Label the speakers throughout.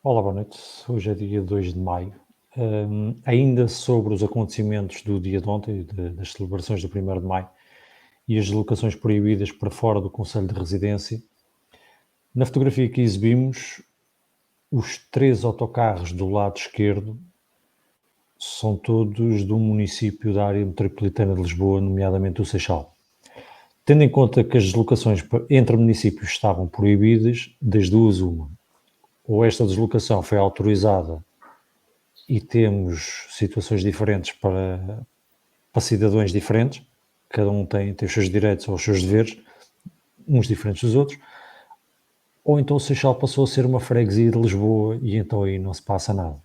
Speaker 1: Olá, boa noite. Hoje é dia 2 de maio. Ainda sobre os acontecimentos do dia de ontem, das celebrações do 1º de maio e as deslocações proibidas para fora do concelho de residência, na fotografia que exibimos, os 3 autocarros do lado esquerdo são todos do município da área metropolitana de Lisboa, nomeadamente o Seixal. Tendo em conta que as deslocações entre municípios estavam proibidas, das duas uma. Ou esta deslocação foi autorizada e temos situações diferentes para cidadãos diferentes, cada um tem os seus direitos ou os seus deveres, uns diferentes dos outros, ou então o Seixal passou a ser uma freguesia de Lisboa e então aí não se passa nada.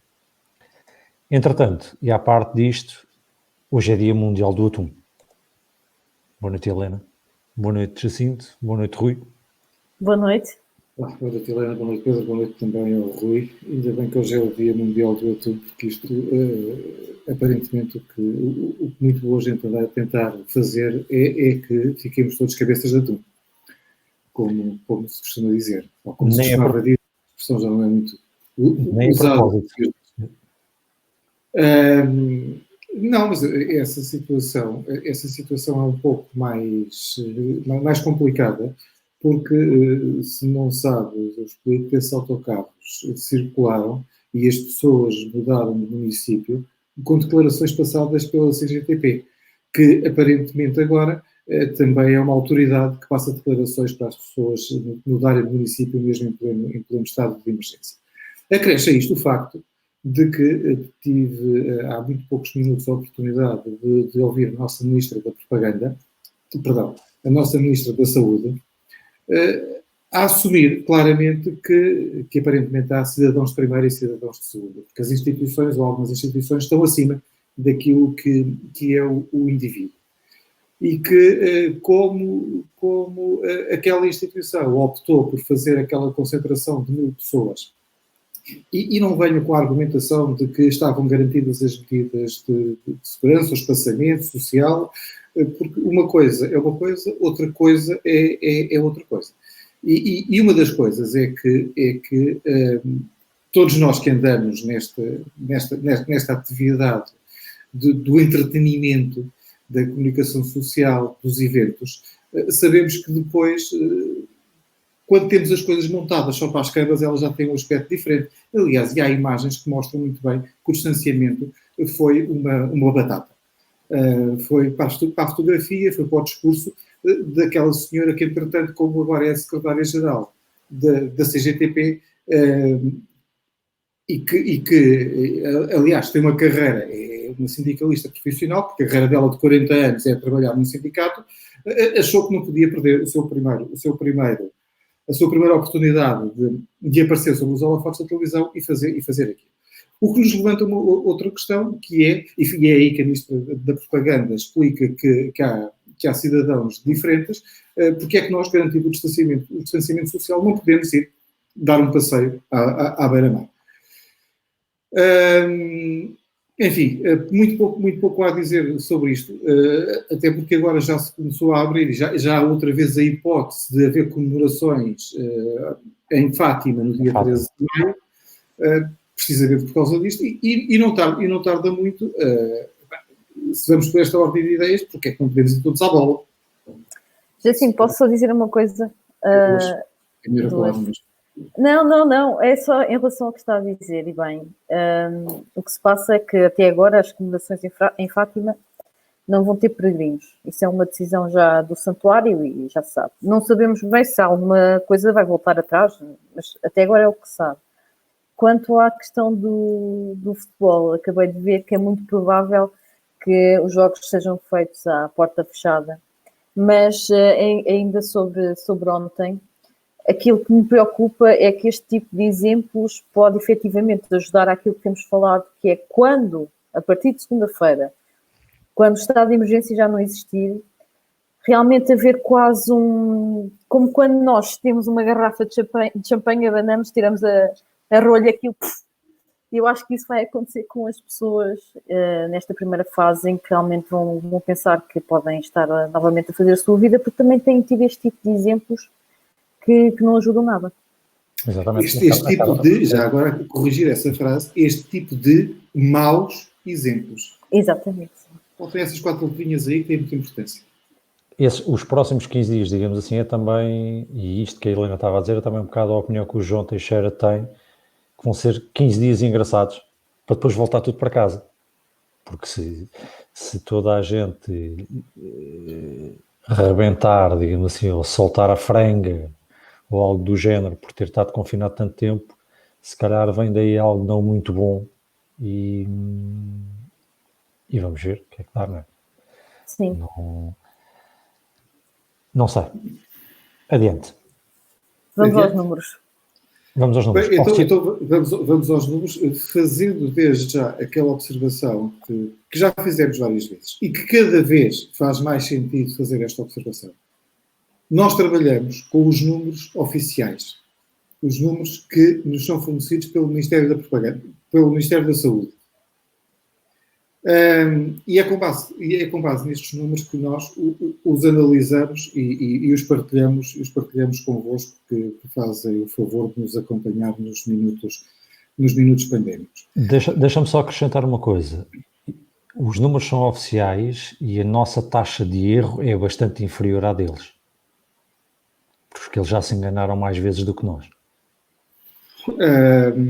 Speaker 1: Entretanto, e à parte disto, hoje é Dia Mundial do Atum. Boa noite, Helena. Boa noite, Jacinto. Boa noite, Rui.
Speaker 2: Boa noite.
Speaker 3: Boa noite, Helena. Boa noite, Pedro. Boa noite também ao Rui. Ainda bem que hoje é o Dia Mundial do Atum, porque isto, aparentemente, o que muito boa gente anda a tentar fazer é que fiquemos todos cabeças de atum, como se costuma dizer. Ou como se costumava dizer, a expressão já não é muito usada. Não, mas essa situação é um pouco mais complicada, porque, se não sabes, os políticos desses autocarros circularam e as pessoas mudaram de município com declarações passadas pela CGTP, que aparentemente agora também é uma autoridade que passa declarações para as pessoas mudarem de município mesmo em pleno estado de emergência. Acresce a isto o facto de que tive há muito poucos minutos a oportunidade de ouvir a nossa Ministra da Propaganda, a nossa Ministra da Saúde, a assumir claramente que aparentemente há cidadãos de primeira e cidadãos de segunda, porque as instituições, ou algumas instituições, estão acima daquilo que é o indivíduo. E que, como aquela instituição optou por fazer aquela concentração de 1000 pessoas, e não venho com a argumentação de que estavam garantidas as medidas de segurança, o espaçamento social, porque uma coisa é uma coisa, outra coisa é outra coisa. E uma das coisas é que todos nós que andamos nesta atividade do entretenimento, da comunicação social, dos eventos, sabemos que depois, quando temos as coisas montadas só para as câmaras, elas já têm um aspecto diferente. Aliás, e há imagens que mostram muito bem que o distanciamento foi uma batata. Foi para a fotografia, foi para o discurso daquela senhora que, entretanto, como agora é a secretária-geral da CGTP, e que, aliás, tem uma carreira, é uma sindicalista profissional, porque a carreira dela de 40 anos é trabalhar num sindicato, achou que não podia perder a sua primeira oportunidade de aparecer sobre os holofotes da televisão e fazer aquilo. O que nos levanta uma outra questão, que é, e é aí que a Ministra da Propaganda explica que há cidadãos diferentes, porque é que nós, garantindo o distanciamento social, não podemos ir dar um passeio à beira-mar. Enfim, muito pouco há a dizer sobre isto, até porque agora já se começou a abrir, já há outra vez a hipótese de haver comemorações em Fátima no dia 13 de maio, precisamente por causa disto, e não tarda muito, se vamos por esta ordem de ideias, porque é que não podemos ir todos à bola?
Speaker 2: Assim, posso só dizer uma coisa? Não, é só em relação ao que está a dizer, e bem, o que se passa é que até agora as comemorações em Fátima não vão ter peregrinos. Isso é uma decisão já do santuário e já se sabe. Não sabemos bem se alguma coisa vai voltar atrás, mas até agora é o que se sabe. Quanto à questão do futebol, acabei de ver que é muito provável que os jogos sejam feitos à porta fechada. Mas ainda sobre ontem, aquilo que me preocupa é que este tipo de exemplos pode efetivamente ajudar àquilo que temos falado, que é quando, a partir de segunda-feira, quando o estado de emergência já não existir, realmente haver quase como quando nós temos uma garrafa de champanhe, abanamos, tiramos a rolha, aquilo. Eu acho que isso vai acontecer com as pessoas nesta primeira fase, em que realmente vão pensar que podem estar novamente a fazer a sua vida, porque também têm tido este tipo de exemplos que não ajudam nada.
Speaker 1: Exatamente.
Speaker 3: Este tipo de, já agora corrigir essa frase, este tipo de maus exemplos.
Speaker 2: Exatamente.
Speaker 3: Faltam essas 4 letrinhas aí que têm muita importância.
Speaker 1: Os próximos 15 dias, digamos assim, é também, e isto que a Helena estava a dizer, é também um bocado a opinião que o João Teixeira tem, que vão ser 15 dias engraçados, para depois voltar tudo para casa. Porque se toda a gente arrebentar, digamos assim, ou soltar a franga, ou algo do género, por ter estado confinado tanto tempo, se calhar vem daí algo não muito bom e vamos ver o que é que dá, não é?
Speaker 2: Sim.
Speaker 1: Não sei. Adiante.
Speaker 2: Vamos aos números.
Speaker 1: Vamos aos números.
Speaker 3: Então vamos aos números, fazendo desde já aquela observação que já fizemos várias vezes e que cada vez faz mais sentido fazer esta observação. Nós trabalhamos com os números oficiais, os números que nos são fornecidos pelo Ministério da Propaganda, pelo Ministério da Saúde. E é com base nestes números que nós os analisamos e os partilhamos convosco, que fazem o favor de nos acompanhar nos minutos pandémicos.
Speaker 1: Deixa-me só acrescentar uma coisa. Os números são oficiais e a nossa taxa de erro é bastante inferior à deles. Porque eles já se enganaram mais vezes do que nós.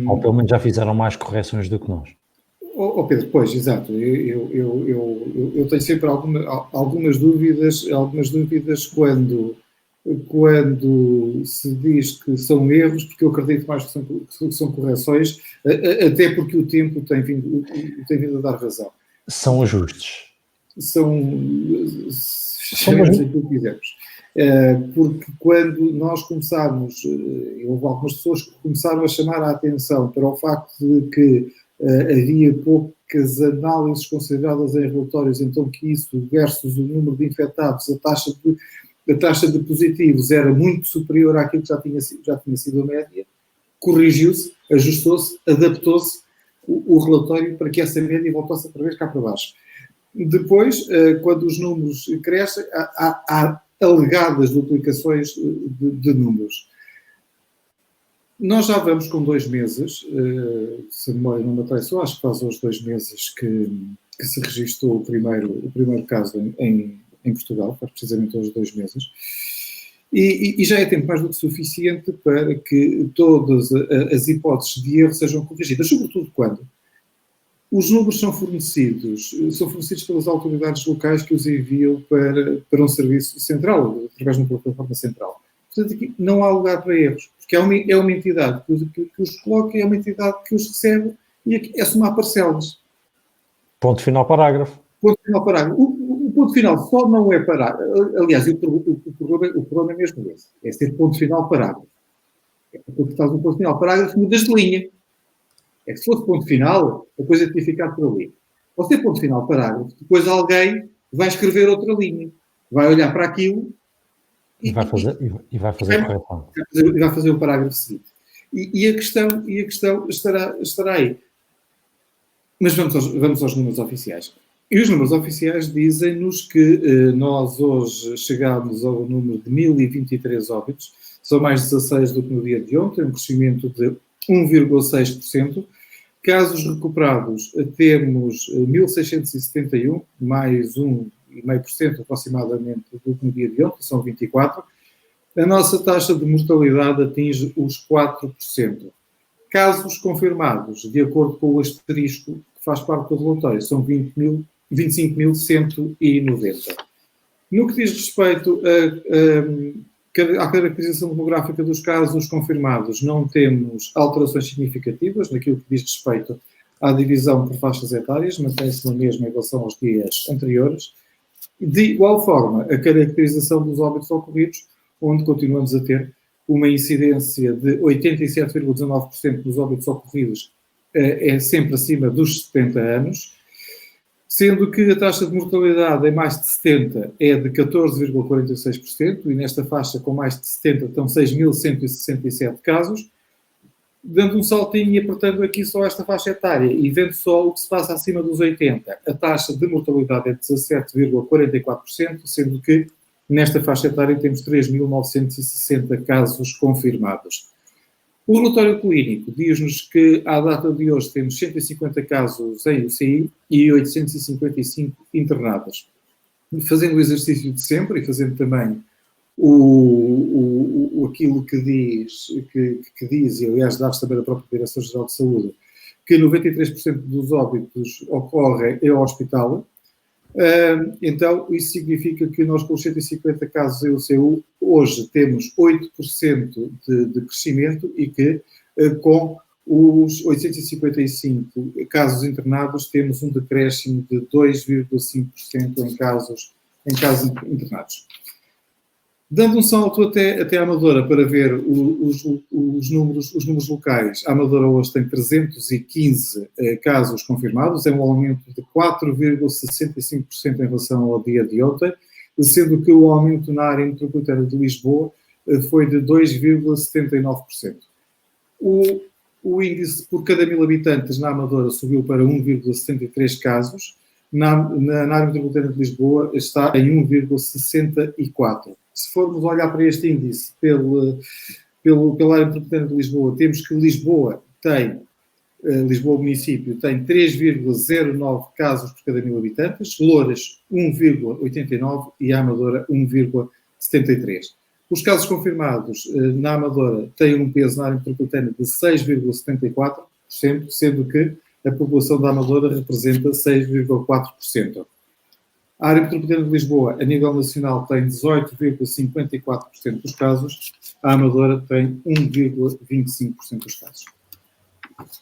Speaker 1: Ou pelo menos já fizeram mais correções do que nós.
Speaker 3: Pedro, pois, exato. Eu tenho sempre algumas dúvidas quando se diz que são erros, porque eu acredito mais que são correções, até porque o tempo tem vindo a dar razão.
Speaker 1: São ajustes.
Speaker 3: Chamemos aquilo que quisermos. Porque quando nós começámos, houve algumas pessoas que começaram a chamar a atenção para o facto de que havia poucas análises consideradas em relatórios, então que isso versus o número de infectados, a taxa de positivos era muito superior àquilo que já tinha sido a média, corrigiu-se, ajustou-se, adaptou-se o relatório para que essa média voltasse outra vez cá para baixo. Depois, quando os números crescem, há alegadas duplicações de números. Nós já vamos com 2 meses, se a memória não me atraiçou, acho que faz uns 2 meses que se registrou o primeiro caso em Portugal, faz precisamente hoje 2 meses, e já é tempo mais do que suficiente para que todas as hipóteses de erro sejam corrigidas, sobretudo quando os números são fornecidos pelas autoridades locais que os enviam para um serviço central, através de uma plataforma central. Portanto, aqui não há lugar para erros, porque é uma entidade que os coloca, é uma entidade que os recebe e aqui é somar parcelas.
Speaker 1: Ponto final, parágrafo.
Speaker 3: Ponto final, parágrafo. O ponto final só não é parágrafo. Aliás, o problema é mesmo esse. É ser ponto final, parágrafo. Quando faz um ponto final, parágrafo, mudas de linha. É que se fosse ponto final, a coisa tinha ficado por ali. Ao ser ponto final, parágrafo, depois alguém vai escrever outra linha. Vai olhar para aquilo
Speaker 1: e vai fazer a correção.
Speaker 3: Vai fazer o parágrafo seguinte. E a questão estará aí. Mas vamos aos números oficiais. E os números oficiais dizem-nos que nós hoje chegámos ao número de 1023 óbitos. São mais 16 do que no dia de ontem, um crescimento de 1,6%. Casos recuperados, temos 1.671, mais 1,5% aproximadamente do que no dia de ontem, são 24. A nossa taxa de mortalidade atinge os 4%. Casos confirmados, de acordo com o asterisco que faz parte do relatório, são 25.190. No que diz respeito à caracterização demográfica dos casos confirmados, não temos alterações significativas naquilo que diz respeito à divisão por faixas etárias, mantém-se na mesma em relação aos dias anteriores. De igual forma, a caracterização dos óbitos ocorridos, onde continuamos a ter uma incidência de 87,19% dos óbitos ocorridos é sempre acima dos 70 anos, sendo que a taxa de mortalidade em mais de 70 é de 14,46%, e nesta faixa com mais de 70 estão 6.167 casos, dando um saltinho e apertando aqui só esta faixa etária e vendo só o que se passa acima dos 80, a taxa de mortalidade é de 17,44%, sendo que nesta faixa etária temos 3.960 casos confirmados. O relatório clínico diz-nos que, à data de hoje, temos 150 casos em UCI e 855 internados. Fazendo o exercício de sempre e fazendo também aquilo que diz, e aliás dados também da própria Direção-Geral de Saúde, que 93% dos óbitos ocorrem em hospital. Então, isso significa que nós, com os 150 casos em UCU, hoje temos 8% de crescimento e que, com os 855 casos internados, temos um decréscimo de 2,5% em casos internados. Dando um salto até a Amadora para ver os números locais, a Amadora hoje tem 315 casos confirmados, é um aumento de 4,65% em relação ao dia de ontem, sendo que o aumento na área metropolitana de Lisboa foi de 2,79%. O índice por cada 1000 habitantes na Amadora subiu para 1,73 casos, na área metropolitana de Lisboa está em 1,64. Se formos olhar para este índice pela área metropolitana de Lisboa, temos que Lisboa município tem 3,09 casos por cada 1000 habitantes, Loures 1,89 e a Amadora 1,73. Os casos confirmados na Amadora têm um peso na área metropolitana de 6,74%, sendo que a população da Amadora representa 6,4%. A área metropolitana de Lisboa, a nível nacional, tem 18,54% dos casos, a Amadora tem 1,25% dos casos.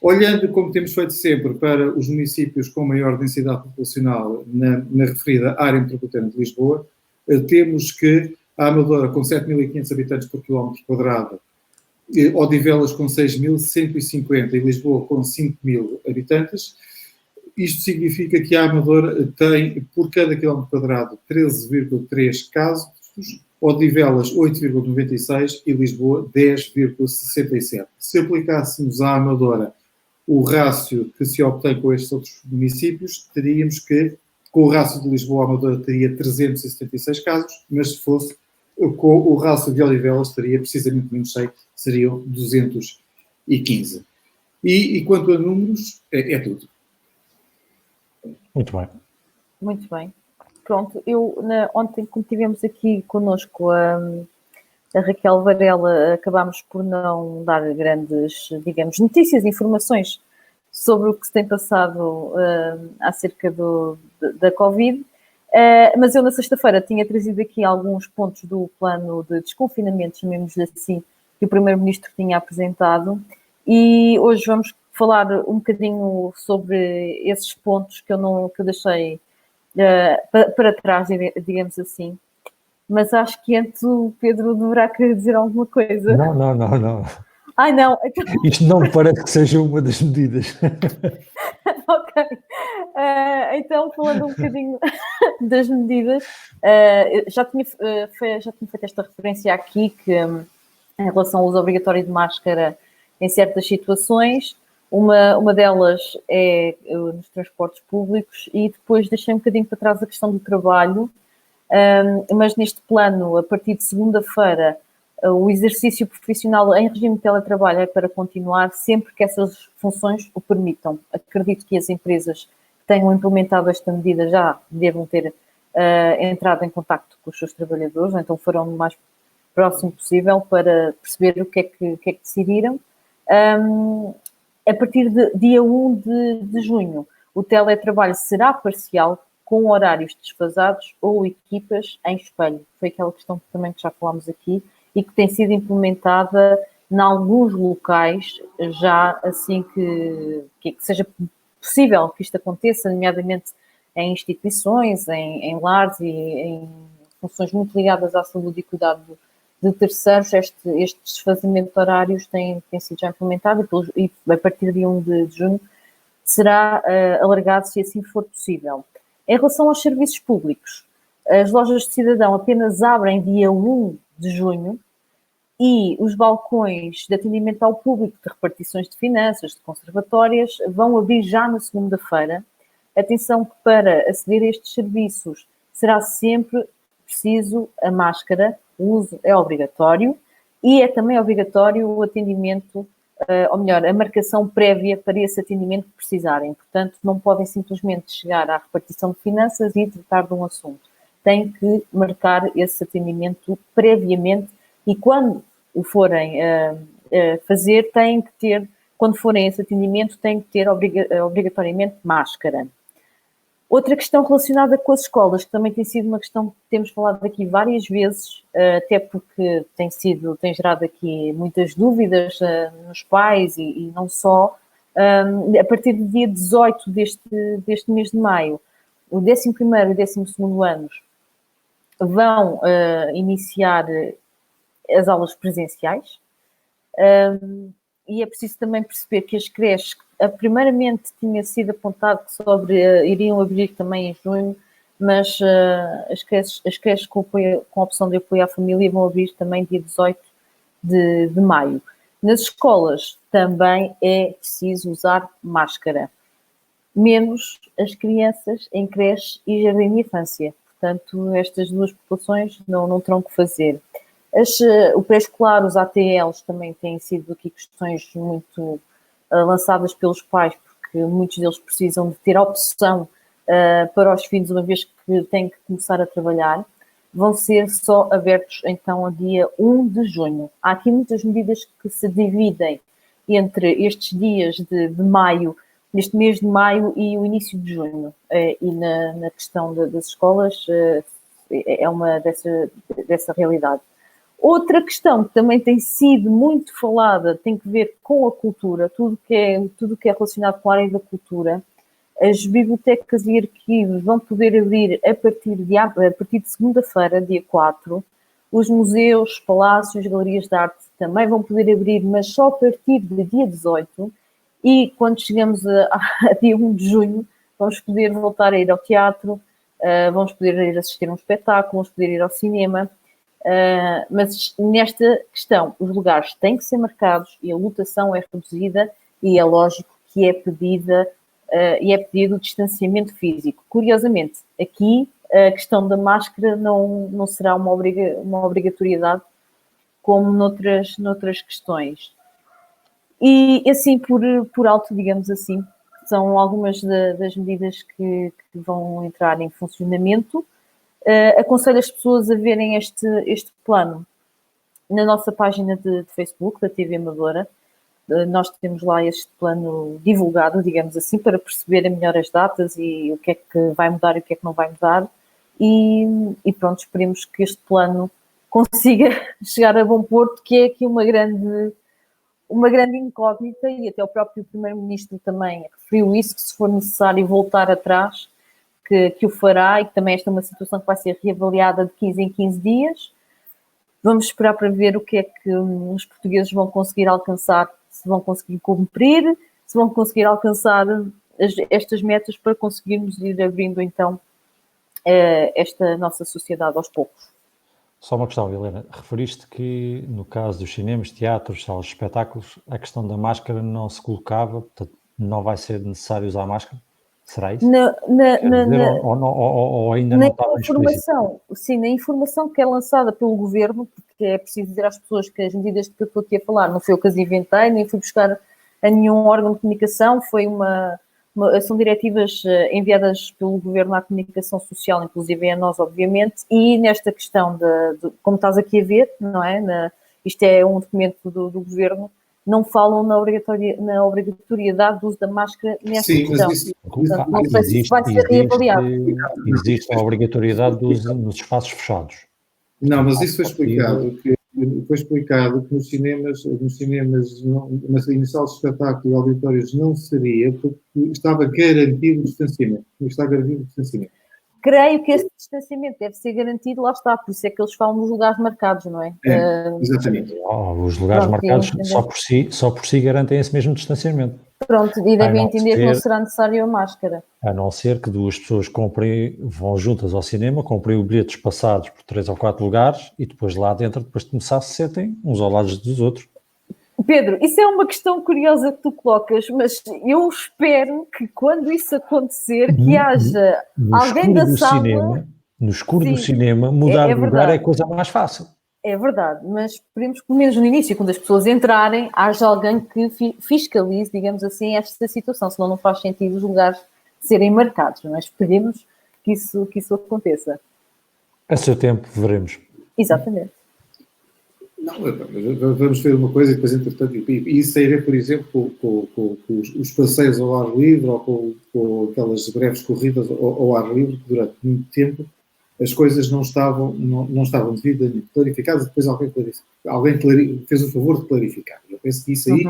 Speaker 3: Olhando, como temos feito sempre, para os municípios com maior densidade populacional na referida área metropolitana de Lisboa, temos que a Amadora, com 7.500 habitantes por quilómetro quadrado, Odivelas com 6.150 e Lisboa com 5.000 habitantes. Isto significa que a Amadora tem, por cada quilómetro quadrado, 13,3 casos, Odivelas 8,96 e Lisboa 10,67. Se aplicássemos à Amadora o rácio que se obtém com estes outros municípios, teríamos que, com o rácio de Lisboa, a Amadora teria 376 casos, mas se fosse com o rácio de Odivelas, teria precisamente menos 6, seriam 215. E quanto a números, é tudo.
Speaker 1: Muito bem.
Speaker 2: Muito bem. Pronto, ontem, como tivemos aqui connosco a Raquel Varela, acabámos por não dar grandes, digamos, notícias, informações sobre o que se tem passado acerca da Covid, mas eu na sexta-feira tinha trazido aqui alguns pontos do plano de desconfinamento, chamemos-lhe assim, que o Primeiro-Ministro tinha apresentado, e hoje vamos falar um bocadinho sobre esses pontos que eu deixei para trás, digamos assim. Mas acho que antes o Pedro deverá querer dizer alguma coisa.
Speaker 1: Não.
Speaker 2: Ai, não.
Speaker 1: Isto não me parece que seja uma das medidas.
Speaker 2: Ok. Então, falando um bocadinho das medidas, já tinha feito esta referência aqui, que em relação ao uso obrigatório de máscara em certas situações, uma delas é nos transportes públicos, e depois deixei um bocadinho para trás a questão do trabalho, mas neste plano, a partir de segunda-feira, o exercício profissional em regime de teletrabalho é para continuar sempre que essas funções o permitam. Acredito que as empresas que tenham implementado esta medida já devam ter entrado em contacto com os seus trabalhadores, então foram o mais próximo possível para perceber o que é que decidiram. A partir de dia 1 de junho, o teletrabalho será parcial, com horários desfasados ou equipas em espelho. Foi aquela questão também que já falámos aqui e que tem sido implementada em alguns locais, já assim que seja possível que isto aconteça, nomeadamente em instituições, em lares e em funções muito ligadas à saúde e cuidado de terceiros. Este desfazimento de horários tem sido já implementado e a partir de 1 de junho será alargado, se assim for possível. Em relação aos serviços públicos, as lojas de cidadão apenas abrem dia 1 de junho e os balcões de atendimento ao público, de repartições de finanças, de conservatórias, vão abrir já na segunda-feira. Atenção que para aceder a estes serviços será sempre preciso a máscara, o uso é obrigatório e é também obrigatório o atendimento, ou melhor, a marcação prévia para esse atendimento que precisarem. Portanto, não podem simplesmente chegar à repartição de finanças e tratar de um assunto. Têm que marcar esse atendimento previamente e quando o forem fazer, têm que ter, quando forem a esse atendimento, têm que ter obrigatoriamente máscara. Outra questão relacionada com as escolas, que também tem sido uma questão que temos falado aqui várias vezes, até porque tem gerado aqui muitas dúvidas nos pais e não só, a partir do dia 18 deste mês de maio, o 11º e 12º anos vão iniciar as aulas presenciais, e é preciso também perceber que as creches, primeiramente tinha sido apontado que iriam abrir também em junho, mas as creches com a opção de apoio à família vão abrir também dia 18 de maio. Nas escolas também é preciso usar máscara, menos as crianças em creche e jardim de infância. Portanto, estas duas populações não terão que fazer. O pré-escolar, os ATLs, também têm sido aqui questões muito lançadas pelos pais, porque muitos deles precisam de ter opção para os filhos, uma vez que têm que começar a trabalhar. Vão ser só abertos, então, a dia 1 de junho. Há aqui muitas medidas que se dividem entre estes dias de maio, neste mês de maio e o início de junho. E na questão das escolas é uma dessa realidade. Outra questão que também tem sido muito falada tem que ver com a cultura, tudo que é relacionado com a área da cultura. As bibliotecas e arquivos vão poder abrir a partir de segunda-feira, dia 4. Os museus, palácios, galerias de arte também vão poder abrir, mas só a partir do dia 18. E quando chegamos a dia 1 de junho, vamos poder voltar a ir ao teatro, vamos poder ir assistir a um espetáculo, vamos poder ir ao cinema. Mas nesta questão, os lugares têm que ser marcados e a lotação é reduzida e é lógico que é pedido o distanciamento físico. Curiosamente, aqui a questão da máscara não será uma obrigatoriedade como noutras questões. E assim, por alto, digamos assim, são algumas das medidas que vão entrar em funcionamento. Aconselho as pessoas a verem este plano na nossa página de Facebook, da TV Amadora. Nós temos lá este plano divulgado, digamos assim, para perceber melhor as datas e o que é que vai mudar e o que é que não vai mudar. E pronto, esperemos que este plano consiga chegar a bom porto, que é aqui uma grande incógnita, e até o próprio Primeiro-Ministro também referiu isso, que se for necessário voltar atrás, que o fará, e que também esta é uma situação que vai ser reavaliada de 15 em 15 dias. Vamos esperar para ver o que é que os portugueses vão conseguir alcançar, se vão conseguir cumprir, se vão conseguir alcançar estas metas para conseguirmos ir abrindo então esta nossa sociedade aos poucos.
Speaker 1: Só uma questão, Helena. Referiste que no caso dos cinemas, teatros, salas de espetáculos, a questão da máscara não se colocava, portanto não vai ser necessário usar máscara? Será isso? Ou ainda não estava explícito?
Speaker 2: Sim, na informação que é lançada pelo Governo, porque é preciso dizer às pessoas que as medidas que eu estou aqui a falar não foi eu que as inventei, nem fui buscar a nenhum órgão de comunicação, são diretivas enviadas pelo Governo à comunicação social, inclusive a nós, obviamente, e nesta questão como estás aqui a ver, não é? Isto é um documento do Governo, não falam na obrigatoriedade do uso da máscara nesta questão. Portanto, não sei se vai ser reavaliado.
Speaker 1: Existe a obrigatoriedade do uso nos espaços fechados.
Speaker 3: Não, mas isso foi explicado que nos cinemas, nas salas de espetáculo e auditórios não seria, porque estava garantido o distanciamento. Está garantido o distanciamento.
Speaker 2: Creio que esse distanciamento deve ser garantido, lá está, por isso é que eles falam nos lugares marcados, não é?
Speaker 3: Exatamente.
Speaker 1: Os lugares marcados só por si garantem esse mesmo distanciamento.
Speaker 2: Pronto, e devem entender que não será necessário a máscara.
Speaker 1: A não ser que duas pessoas vão juntas ao cinema, comprem o bilhete espaçados por 3 ou 4 lugares e depois lá dentro, depois de começar, se sentem uns ao lado dos outros.
Speaker 2: Pedro, isso é uma questão curiosa que tu colocas, mas eu espero que quando isso acontecer, que haja alguém da sala...
Speaker 1: No escuro do cinema, mudar de lugar é a coisa mais fácil.
Speaker 2: É verdade, mas esperemos que, pelo menos no início, quando as pessoas entrarem, haja alguém que fiscalize, digamos assim, esta situação, senão não faz sentido os lugares serem marcados, não é? Esperemos que isso aconteça.
Speaker 1: A seu tempo, veremos.
Speaker 2: Exatamente.
Speaker 3: Não, vamos ver uma coisa e depois, entretanto, e isso tem a ver, por exemplo, com os passeios ao ar livre ou com aquelas breves corridas ao ar livre, que durante muito tempo as coisas não estavam devidamente clarificadas, depois alguém fez o favor de clarificar. Eu penso que isso aí,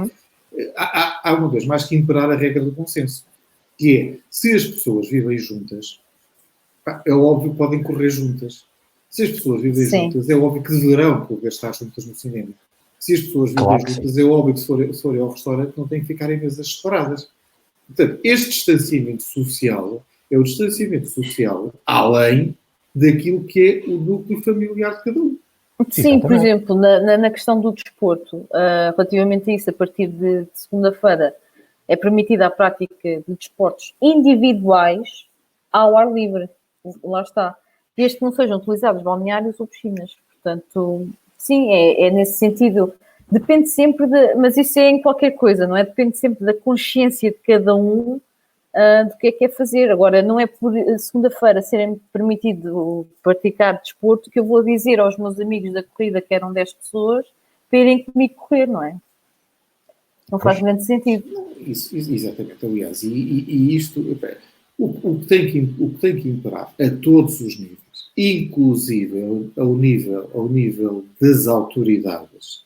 Speaker 3: há uma vez mais que imperar a regra do consenso, que é, se as pessoas vivem juntas, é óbvio que podem correr juntas. Se as pessoas vivem juntas, é óbvio que deverão poder estar juntas no cinema. Se as pessoas vivem juntas, é óbvio que se forem ao restaurante não têm que ficar em mesas separadas. Portanto, este distanciamento social é o distanciamento social além daquilo que é o núcleo familiar de cada um.
Speaker 2: Sim, por exemplo, na questão do desporto, relativamente a isso, a partir de segunda-feira é permitida a prática de desportos individuais ao ar livre. Lá está. Desde que não sejam utilizados balneários ou piscinas. Portanto, sim, é nesse sentido. Depende sempre mas isso é em qualquer coisa, não é? Depende sempre da consciência de cada um do que é fazer. Agora, não é por segunda-feira serem permitido praticar desporto que eu vou dizer aos meus amigos da corrida, que eram 10 pessoas, para irem comigo correr, não é? Não faz grande sentido.
Speaker 3: Isso, exatamente, aliás. E isto, o que tem que imperar a todos os níveis, inclusive ao nível das autoridades,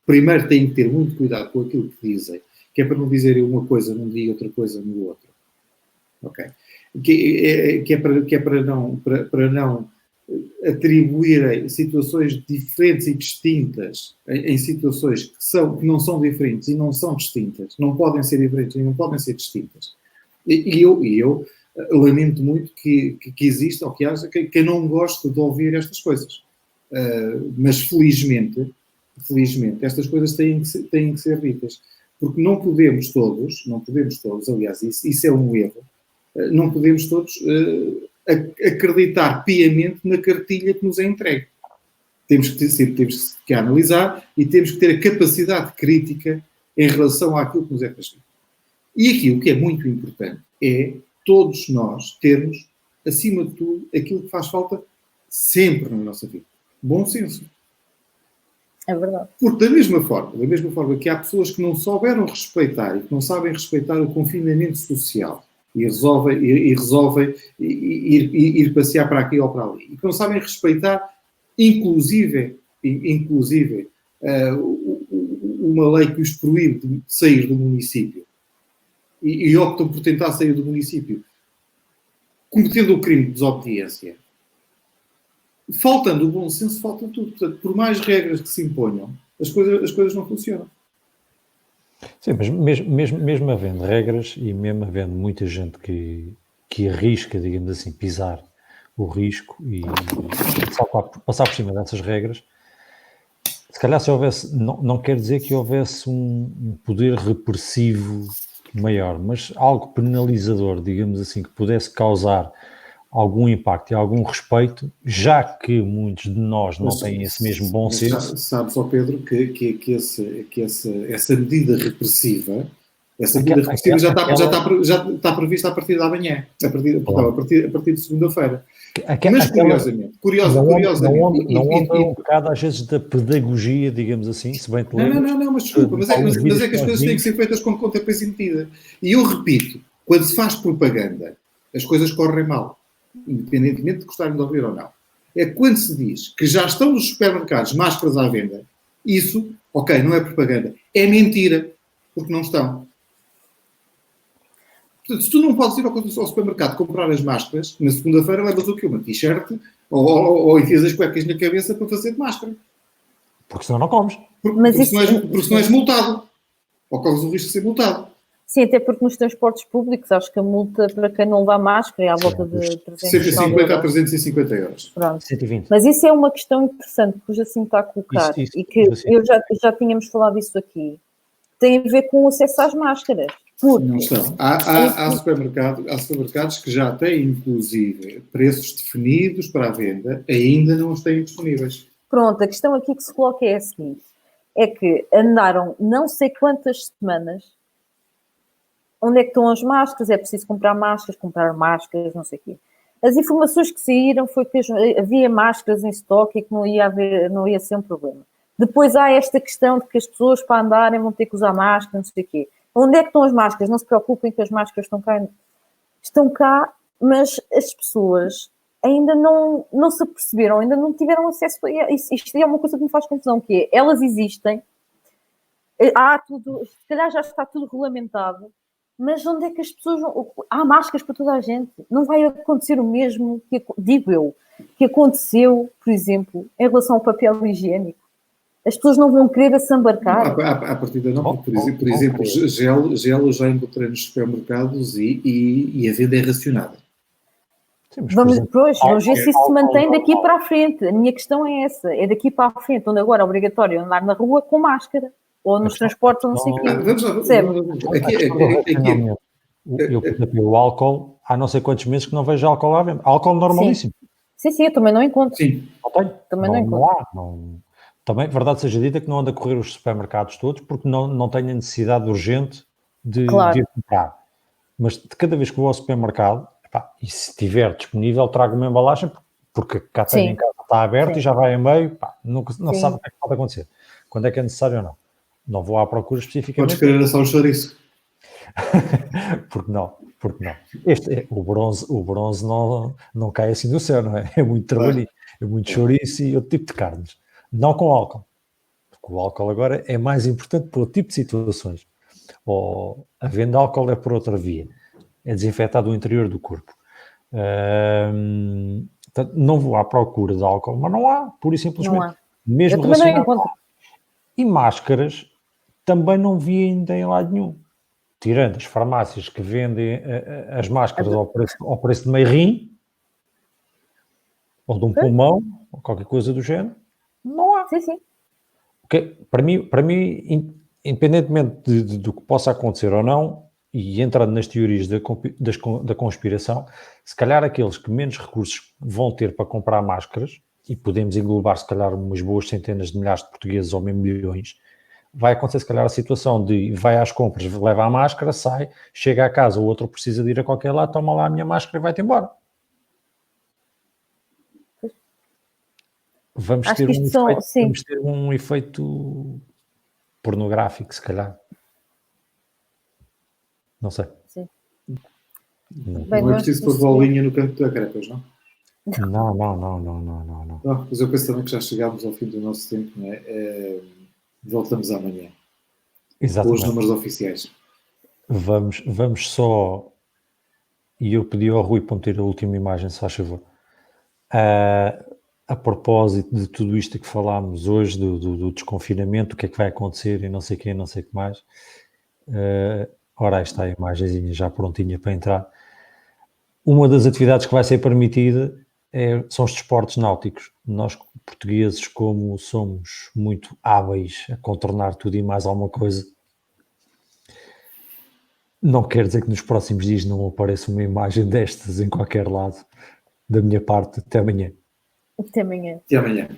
Speaker 3: primeiro têm que ter muito cuidado com aquilo que dizem, que é para não dizerem uma coisa num dia e outra coisa no outro. Ok? Que é para não atribuírem situações diferentes e distintas em situações que não são diferentes e não são distintas. Não podem ser diferentes e não podem ser distintas. E eu lamento muito que exista ou que haja quem não goste de ouvir estas coisas. Mas felizmente, estas coisas têm que ser ditas. Porque não podemos todos, aliás, isso é um erro, não podemos todos acreditar piamente na cartilha que nos é entregue. Temos que analisar e temos que ter a capacidade crítica em relação àquilo que nos é transmitido. E aqui o que é muito importante é todos nós termos, acima de tudo, aquilo que faz falta sempre na nossa vida. Bom senso.
Speaker 2: É verdade.
Speaker 3: Porque da mesma forma que há pessoas que não souberam respeitar e que não sabem respeitar o confinamento social e resolvem ir passear para aqui ou para ali, e que não sabem respeitar, inclusive uma lei que os proíbe de sair do município, e optam por tentar sair do município, cometendo o crime de desobediência, faltando o bom senso, falta tudo. Portanto, por mais regras que se imponham, as coisas não funcionam.
Speaker 1: Sim, mas mesmo havendo regras e mesmo havendo muita gente que arrisca, digamos assim, pisar o risco e passar por cima dessas regras, se calhar se houvesse, não quer dizer que houvesse um poder repressivo maior, mas algo penalizador, digamos assim, que pudesse causar algum impacto e algum respeito, já que muitos de nós não têm esse mesmo bom senso.
Speaker 3: Sabes, ó Pedro, que essa medida repressiva, já está prevista a partir da manhã, a partir de segunda-feira. Mas curiosamente...
Speaker 1: Não onda um bocado às vezes da pedagogia, digamos assim, se bem te lembras.
Speaker 3: Não, mas desculpa, mas é que as coisas têm que ser feitas com conta e medida. E eu repito, quando se faz propaganda, as coisas correm mal, independentemente de gostarem de ouvir ou não. É quando se diz que já estão nos supermercados máscaras à venda, isso, ok, não é propaganda, é mentira, porque não estão. Portanto, se tu não podes ir ao supermercado comprar as máscaras, na segunda-feira levas o quê? Uma t-shirt ou enfias as cuecas na cabeça para fazer de máscara.
Speaker 1: Porque senão não comes.
Speaker 3: Porque senão és multado. Ou corres o risco de ser multado.
Speaker 2: Sim, até porque nos transportes públicos, acho que a multa para quem não leva máscara é à volta de
Speaker 3: 150 a 350 euros.
Speaker 2: Pronto.
Speaker 1: 120.
Speaker 2: Mas isso é uma questão interessante que o Jacinto está a colocar e que já tínhamos falado isso aqui. Tem a ver com o acesso às máscaras.
Speaker 3: Não estão. Há supermercados que já têm, inclusive, preços definidos para a venda, ainda não os têm disponíveis.
Speaker 2: Pronto, a questão aqui que se coloca é a seguinte, é que andaram não sei quantas semanas, onde é que estão as máscaras, é preciso comprar máscaras, não sei o quê. As informações que saíram foi que havia máscaras em estoque e que não ia ser um problema. Depois há esta questão de que as pessoas para andarem vão ter que usar máscara, não sei o quê. Onde é que estão as máscaras? Não se preocupem que as máscaras estão cá. Estão cá, mas as pessoas ainda não se aperceberam, ainda não tiveram acesso a isso. Isto é uma coisa que me faz confusão, que é, elas existem, há tudo, se calhar já está tudo regulamentado, mas onde é que as pessoas... Há máscaras para toda a gente. Não vai acontecer o mesmo, digo eu, que aconteceu, por exemplo, em relação ao papel higiênico. As pessoas não vão querer assambarcar.
Speaker 3: À partida não, porque, por exemplo, gel eu já encontrei nos supermercados e a venda é racionada.
Speaker 1: Sim,
Speaker 2: Vamos ver se isso se mantém daqui para a frente. A minha questão é essa, é daqui para a frente, onde agora é obrigatório andar na rua com máscara. Ou nos transportes, ou não sei o quê.
Speaker 1: O álcool, há não sei quantos meses que não vejo álcool à venda. Álcool normalíssimo.
Speaker 2: Sim, eu também não encontro.
Speaker 3: Sim.
Speaker 1: Não tenho.
Speaker 2: Também não encontro.
Speaker 1: Também, verdade seja dita, que não ando a correr os supermercados todos, porque não tenho a necessidade urgente de ir comprar. Mas de cada vez que vou ao supermercado, e se tiver disponível, trago uma embalagem, porque cá tenho em casa, está aberto e já vai a meio, não sabe o que é que pode acontecer. Quando é que é necessário ou não. Não vou à procura especificamente.
Speaker 3: Podes querer só o chouriço.
Speaker 1: Porque não. O bronze não cai assim do céu, não é? É muito trabalho, é muito chouriço e outro tipo de carnes. Não com álcool. Porque o álcool agora é mais importante para outro tipo de situações. Ou a venda de álcool é por outra via. É desinfetado o interior do corpo. Portanto, não vou à procura de álcool, mas não há, pura e simplesmente.
Speaker 2: Não há.
Speaker 1: Mesmo
Speaker 2: eu também não encontro.
Speaker 1: E máscaras também não vi ainda em lado nenhum. Tirando as farmácias que vendem as máscaras ao preço de meio rim, ou de um pulmão, ou qualquer coisa do género, não há.
Speaker 2: Sim.
Speaker 1: Okay? Para mim, independentemente do que possa acontecer ou não, e entrando nas teorias da conspiração, se calhar aqueles que menos recursos vão ter para comprar máscaras, e podemos englobar se calhar umas boas centenas de milhares de portugueses ou mesmo milhões, vai acontecer se calhar a situação de vai às compras, leva a máscara, sai, chega a casa, o outro precisa de ir a qualquer lado, toma lá a minha máscara e vai-te embora. Vamos ter um efeito pornográfico, se calhar. Não sei.
Speaker 2: Sim.
Speaker 3: Não é preciso pôr bolinha no canto da crepas, não?
Speaker 1: Não.
Speaker 3: Mas eu penso também que já chegámos ao fim do nosso tempo, não é? Voltamos amanhã.
Speaker 1: Exatamente.
Speaker 3: Com os números oficiais.
Speaker 1: Vamos só... E eu pedi ao Rui para meter a última imagem, se faz favor. A propósito de tudo isto que falámos hoje, do desconfinamento, o que é que vai acontecer e não sei quem, não sei o que mais. Ora, aí está a imagenzinha já prontinha para entrar. Uma das atividades que vai ser permitida são os desportos náuticos. Nós, portugueses, como somos muito hábeis a contornar tudo e mais alguma coisa, não quer dizer que nos próximos dias não apareça uma imagem destas em qualquer lado. Da minha parte, até amanhã.
Speaker 2: Até amanhã.
Speaker 3: Até amanhã.